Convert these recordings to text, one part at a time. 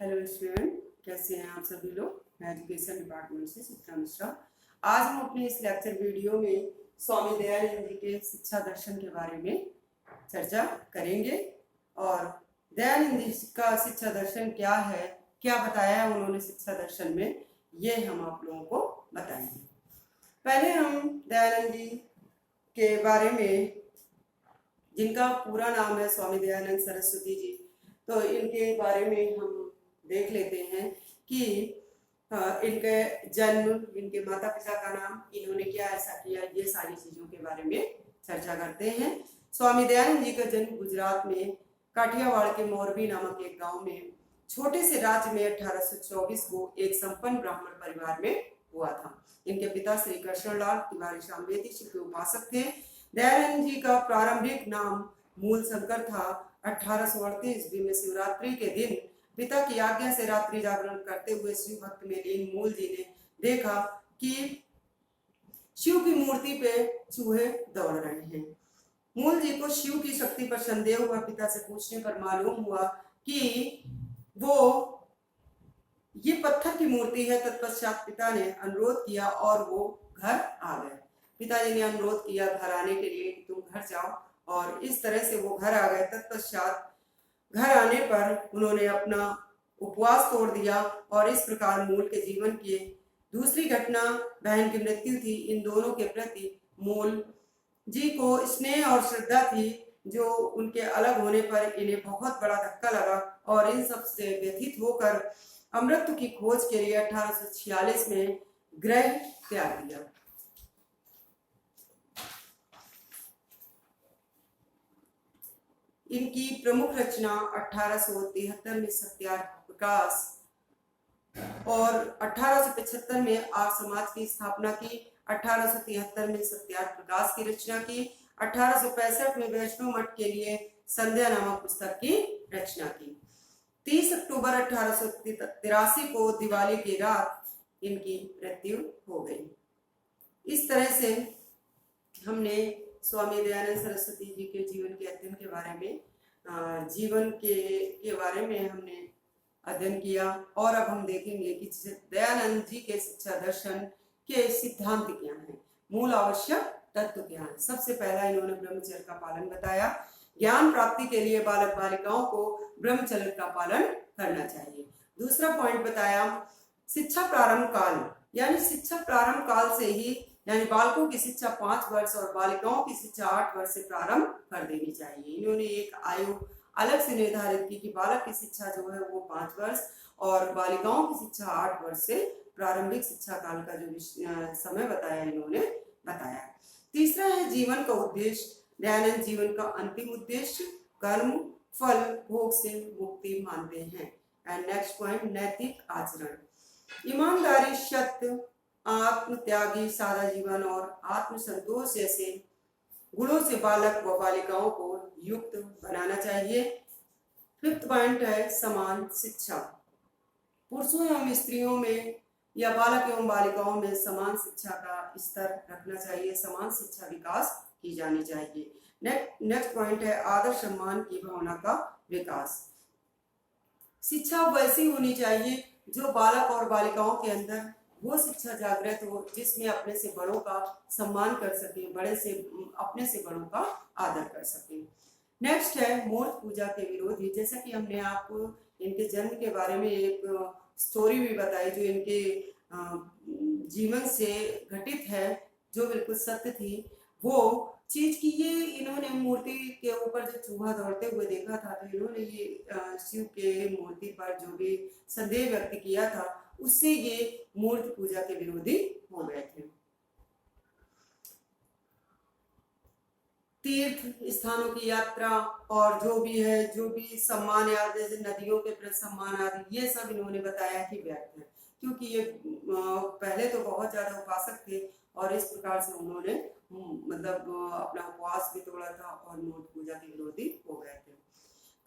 Hello student, कैसे हैं आप सभी लोग। मैं एजुकेशन डिपार्टमेंट से चित्रा मिश्रा। आज हम अपने इस लेक्चर वीडियो में स्वामी दयानंद जी के शिक्षा दर्शन के बारे में चर्चा करेंगे और दयानंद जी का शिक्षा दर्शन क्या है, क्या बताया है उन्होंने शिक्षा दर्शन में, ये हम आप लोगों को बताएंगे। पहले हम दयानंद जी के बारे में, जिनका पूरा नाम है स्वामी दयानंद सरस्वती जी, तो इनके बारे में हम देख लेते हैं कि इनके जन्म, इनके माता पिता का नाम, इन्होंने क्या ऐसा किया, ये सारी चीजों के बारे में चर्चा करते हैं। स्वामी दयानंद जी का जन्म गुजरात में काठियावाड़ के मोरबी नामक एक गांव में छोटे से राज्य में 1824 को एक संपन्न ब्राह्मण परिवार में हुआ था। इनके पिता श्री कृष्णलाल तिवारी सामवेदी शिव के उपासक थे। दयानंद जी का प्रारंभिक नाम मूल शंकर था। 1838 ईस्वी में शिवरात्रि के दिन पिता की आज्ञा से रात्रि जागरण करते हुए शिव भक्त में लीन मूल जी ने देखा कि शिव की मूर्ति पे चूहे दौड़ रहे हैं। मूल जी को शिव की शक्ति पर संदेह हुआ। पिता से पूछने पर मालूम हुआ कि वो ये पत्थर की मूर्ति है। तत्पश्चात पिता ने अनुरोध किया और वो घर आ गए। पिताजी ने अनुरोध किया घर आने के लिए कि तुम घर जाओ, और इस तरह से वो घर आ गए। तत्पश्चात घर आने पर उन्होंने अपना उपवास तोड़ दिया और इस प्रकार मूल के जीवन की दूसरी घटना बहन की मृत्यु थी। इन दोनों के प्रति मूल जी को स्नेह और श्रद्धा थी, जो उनके अलग होने पर इन्हें बहुत बड़ा धक्का लगा और इन सब से व्यथित होकर अमृत की खोज के लिए 1846 में गृह त्याग दिया। इनकी प्रमुख रचना 1873 में सत्यार्थ प्रकाश और 1875 में आर्य समाज की स्थापना की। 1873 में सत्यार्थ प्रकाश की रचना की। 1865 में वैष्णव मठ के लिए संध्या नामक पुस्तक की रचना की। 30 अक्टूबर 1883 को दिवाली की रात इनकी मृत्यु हो गई। इस तरह से हमने स्वामी दयानंद सरस्वती जी के जीवन के अध्ययन के बारे में, जीवन के बारे में हमने अध्ययन किया। और अब हम देखेंगे कि दयानंद जी के शिक्षा दर्शन के सिद्धांत क्या हैं, मूल आवश्यक तत्व क्या हैं। सबसे पहला इन्होंने ब्रह्मचर्य का पालन बताया। ज्ञान प्राप्ति के लिए बालक बालिकाओं को ब्रह्मचर्य का पालन करना चाहिए। दूसरा पॉइंट बताया शिक्षा प्रारंभ काल, यानी शिक्षा प्रारंभ काल से ही, यानी बालकों की शिक्षा 5 वर्ष और बालिकाओं की शिक्षा 8 वर्ष से प्रारंभ कर देनी चाहिए। इन्होंने एक आयु अलग से निर्धारित की कि बालक की शिक्षा जो है वो 5 वर्ष और बालिकाओं की शिक्षा 8 वर्ष से प्रारंभिक शिक्षा काल का जो समय बताया इन्होंने बताया। तीसरा है जीवन का उद्देश्य। दयानंद जीवन का अंतिम उद्देश्य कर्म, फल, भोग से मुक्ति मानते हैं। एंड नेक्स्ट पॉइंट, नैतिक आचरण। ईमानदारी, सत्य, आत्म त्यागी, सादा जीवन और आत्म संतोष जैसे गुणों से बालक व बालिकाओं को युक्त बनाना चाहिए। फिफ्थ पॉइंट है समान शिक्षा। पुरुषों एवं स्त्रियों में या बालक एवं बालिकाओं में समान शिक्षा का स्तर रखना चाहिए, समान शिक्षा विकास की जानी चाहिए। नेक्स्ट पॉइंट है आदर सम्मान की भावना का विकास। शिक्षा वैसी होनी चाहिए जो बालक और बालिकाओं के अंदर वो शिक्षा जागृत हो जिसमें अपने से बड़ों का सम्मान कर सके, अपने से बड़ों का आदर कर सके। नेक्स्ट है मूर्त पूजा के विरोधी। जैसा कि हमने आपको इनके जन्म के बारे में एक स्टोरी भी बताई जो इनके जीवन से घटित है, जो बिल्कुल सत्य थी वो चीज की। ये इन्होंने मूर्ति के ऊपर जो चूहा दौड़ते हुए देखा था, तो इन्होंने ये शिव के मूर्ति पर जो भी संदेह व्यक्त किया था, उससे ये मूर्ति पूजा के विरोधी हो गए थे। तीर्थ स्थानों की यात्रा और जो भी सम्मान या जैसे नदियों के प्रति सम्मान आदि, ये सब इन्होंने बताया कि व्यर्थ है, क्योंकि ये पहले तो बहुत ज्यादा उपासक थे और इस प्रकार से उन्होंने अपना उपवास भी तोड़ा था और मूर्ति पूजा के विरोधी हो गए थे।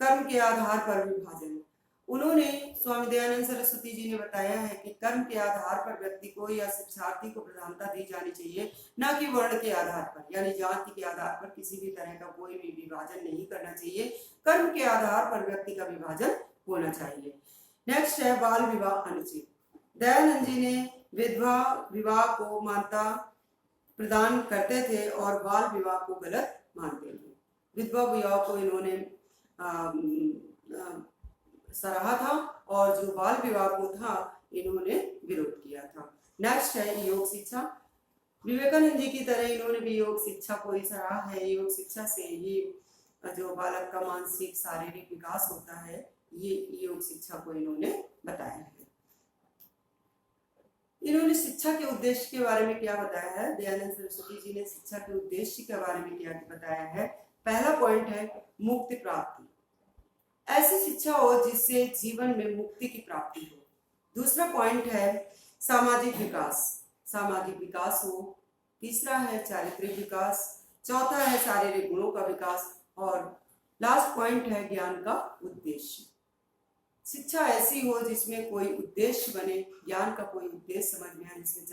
कर्म के आधार पर विभाजन। उन्होंने स्वामी दयानंद सरस्वती जी ने बताया है कि कर्म के आधार पर व्यक्ति को या शिक्षार्थी को प्रधानता दी जानी चाहिए, न कि वर्ण के आधार पर, यानी जाति के आधार पर किसी भी तरह का कोई भी विभाजन नहीं करना चाहिए। कर्म के आधार पर व्यक्ति का विभाजन होना चाहिए। नेक्स्ट है बाल विवाह अनुचित। दयानंद जी ने विधवा विवाह को मान्यता प्रदान करते थे और बाल विवाह को गलत मानते थे। विधवा विवाह को इन्होंने सराहा था और जो बाल विवाह को था इन्होंने विरोध किया था। नेक्स्ट है योग शिक्षा। विवेकानंद जी की तरह इन्होंने भी योग शिक्षा को ही सराहा है। योग शिक्षा से ही जो बालक का मानसिक शारीरिक विकास होता है, ये योग शिक्षा को इन्होंने बताया है। इन्होंने शिक्षा के उद्देश्य के बारे में क्या बताया है? दयानंद सरस्वती जी ने शिक्षा के उद्देश्य के बारे में क्या बताया है? पहला पॉइंट है मुक्ति प्राप्ति। ऐसी शिक्षा हो जिससे जीवन में मुक्ति की प्राप्ति हो। दूसरा पॉइंट है सामाजिक विकास, सामाजिक विकास हो। तीसरा है चारित्रिक विकास। चौथा है शारीरिक गुणों का विकास और लास्ट पॉइंट है ज्ञान का उद्देश्य। शिक्षा ऐसी हो जिसमें कोई उद्देश्य बने, ज्ञान का कोई उद्देश्य समझ में आए, जिसमें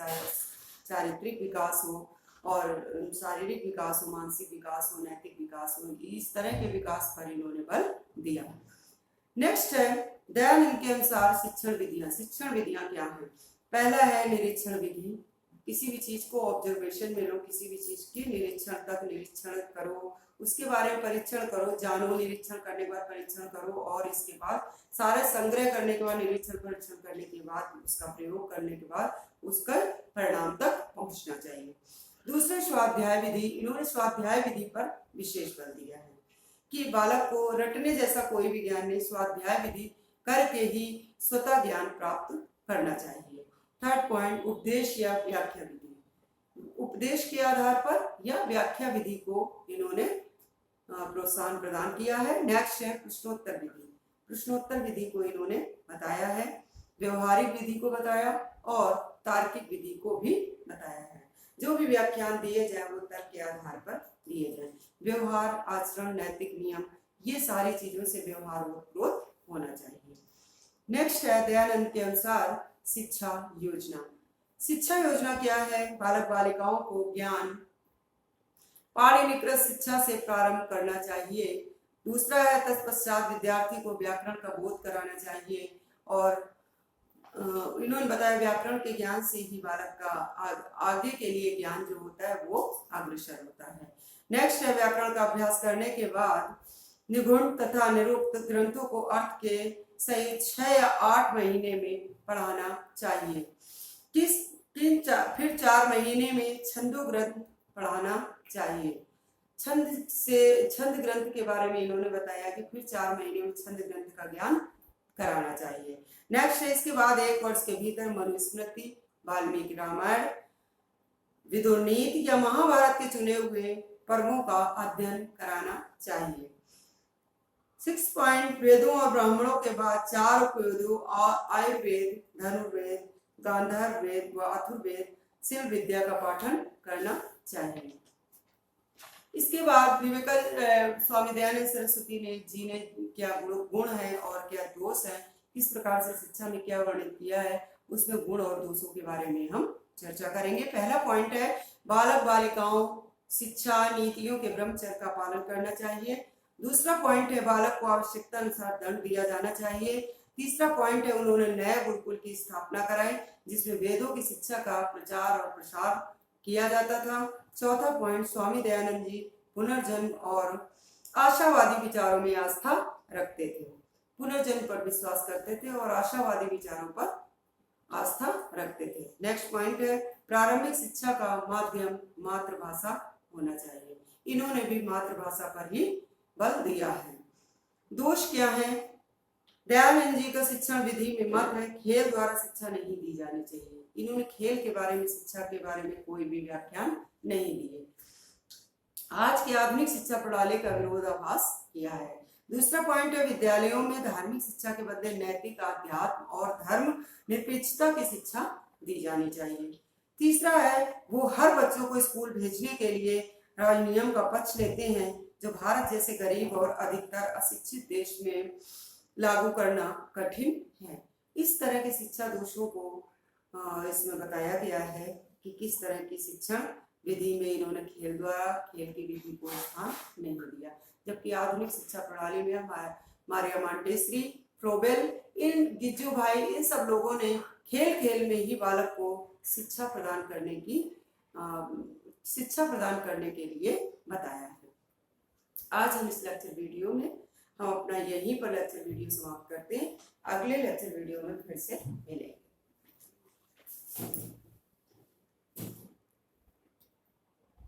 चारित्रिक विकास हो और शारीरिक विकास हो, मानसिक विकास हो, नैतिक विकास हो। इस तरह के विकास पर इन्होंने बल दिया। नेक्स्ट है दयानंद के अनुसार शिक्षण विधियां। शिक्षण विधियां क्या है? पहला है निरीक्षण विधि। किसी भी चीज को ऑब्जर्वेशन में लो, किसी भी चीज की निरीक्षण तक निरीक्षण करो, उसके बारे में परीक्षण करो, जानो, निरीक्षण करने के बाद परीक्षण करो और इसके बाद सारा संग्रह करने के बाद, निरीक्षण परीक्षण करने के बाद, उसका प्रयोग करने के बाद उसका परिणाम तक पहुंचना चाहिए। दूसरा स्वाध्याय विधि। इन्होंने स्वाध्याय विधि पर विशेष बल दिया है कि बालक को रटने जैसा कोई भी ज्ञान नहीं, स्वाध्याय विधि करके ही स्वतः ज्ञान प्राप्त करना चाहिए। थर्ड पॉइंट उपदेश या व्याख्या विधि। उपदेश के आधार पर या व्याख्या विधि को इन्होंने प्रोत्साहन प्रदान किया है। नेक्स्ट है प्रश्नोत्तर विधि। प्रश्नोत्तर विधि को इन्होंने बताया है, व्यवहारिक विधि को बताया और तार्किक विधि को भी बताया है। जो भी व्याख्यान दिए जाए वो तर्क के आधार पर दिए जाए। व्यवहार, आचरण, नैतिक नियम, ये सारी चीजों से व्यवहार ग्रोथ होना चाहिए। नेक्स्ट है दयानंद के अनुसार शिक्षा योजना। शिक्षा योजना क्या है? बालक बालिकाओं को ज्ञान पाणिनिकृत शिक्षा से प्रारंभ करना चाहिए। दूसरा है तत्पश्चात विद्यार्थी को व्याकरण का बोध कराना चाहिए और इन्होंने बताया व्याकरण के ज्ञान से ही बालक का आगे के लिए ज्ञान जो होता है वो अग्रसर होता है। नेक्स्ट है व्याकरण का अभ्यास करने के बाद निगुण तथा निरुक्त ग्रंथों को अर्थ के सहित 6 या 8 महीने में पढ़ाना चाहिए। फिर 4 महीने में छंदो ग्रंथ पढ़ाना चाहिए। छंद ग्रंथ के बारे में इन्होंने बताया कि फिर 4 महीने में छंद ग्रंथ का ज्ञान कराना चाहिए। नेक्स्ट है इसके बाद 1 वर्ष के भीतर मनुस्मृति, वाल्मीकि रामायण, विदुर नीति या महाभारत के चुने हुए पर्वों का अध्ययन कराना चाहिए। 6 पॉइंट वेदों और ब्राह्मणों के बाद 4 उपवेदों आयुर्वेद, धनुर्वेद, गांधार वेद व अथर्ववेद, शिल्प विद्या का पाठन करना चाहिए। इसके बाद स्वामी दयानंद सरस्वती जी ने क्या गुण है और क्या दोष है, किस प्रकार से शिक्षा में क्या वर्णित किया है, उसमें गुण और दोषों के बारे में हम चर्चा करेंगे। पहला पॉइंट है बालक बालिकाओं शिक्षा नीतियों के ब्रह्मचर्य का पालन करना चाहिए। दूसरा पॉइंट है बालक को आवश्यकता अनुसार दंड दिया जाना चाहिए। तीसरा पॉइंट है उन्होंने नए गुरुकुल की स्थापना कराई जिसमें वेदों की शिक्षा का प्रचार और प्रसार किया जाता था। चौथा पॉइंट स्वामी दयानंद जी पुनर्जन्म और आशावादी विचारों में आस्था रखते थे, पुनर्जन्म पर विश्वास करते थे और आशावादी विचारों पर आस्था रखते थे। नेक्स्ट पॉइंट है प्रारंभिक शिक्षा का माध्यम मातृभाषा होना चाहिए। इन्होंने भी मातृभाषा पर ही बल दिया है। दोष क्या है? दयानंद जी का शिक्षण विधि में मत है खेल द्वारा शिक्षा नहीं दी जानी चाहिए। इन्होंने खेल के बारे में, शिक्षा के बारे में कोई भी व्याख्यान नहीं दिए। आज की आधुनिक शिक्षा प्रणाली का विरोधाभास किया है। दूसरा पॉइंट है विद्यालयों में धार्मिक शिक्षा के बदले नैतिक, आध्यात्म और धर्म निरपेक्षता की शिक्षा दी जानी चाहिए। तीसरा है वो हर बच्चों को स्कूल भेजने के लिए राजनियम का पक्ष लेते हैं जो भारत जैसे गरीब और अधिकतर अशिक्षित देश में लागू करना कठिन है। इस तरह के शिक्षा दोषों को इसमें बताया गया है कि किस तरह की शिक्षण विधि में इन्होंने खेल की विधि को स्थान नहीं दिया। जबकि आधुनिक शिक्षा प्रणाली में मारिया मॉन्टेसरी, फ्रोबेल इन गिज्जू भाई, इन सब लोगों ने खेल खेल में ही बालक को शिक्षा प्रदान करने के लिए बताया है। आज हम इस लेक्चर वीडियो में हम अपना यहीं पर लेक्चर वीडियो समाप्त करते हैं। अगले लेक्चर वीडियो में फिर से मिलेंगे।